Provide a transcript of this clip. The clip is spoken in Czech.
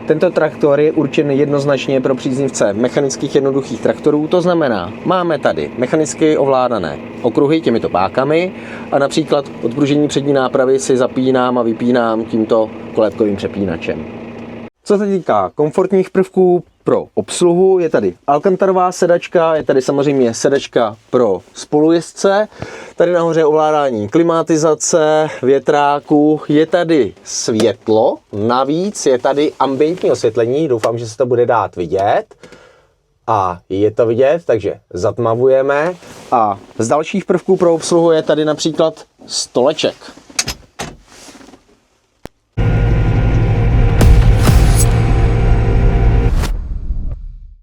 Tento traktor je určen jednoznačně pro příznivce mechanických jednoduchých traktorů, to znamená, máme tady mechanicky ovládané okruhy těmito pákami a například odpružení přední nápravy si zapínám a vypínám tímto kolébkovým přepínačem. Co se týká komfortních prvků pro obsluhu, je tady alcantarová sedačka, je tady samozřejmě sedačka pro spolujezdce, tady nahoře je ovládání klimatizace, větráku, je tady světlo, navíc je tady ambientní osvětlení, doufám, že se to bude dát vidět. A je to vidět, takže zatmavujeme. A z dalších prvků pro obsluhu je tady například stoleček.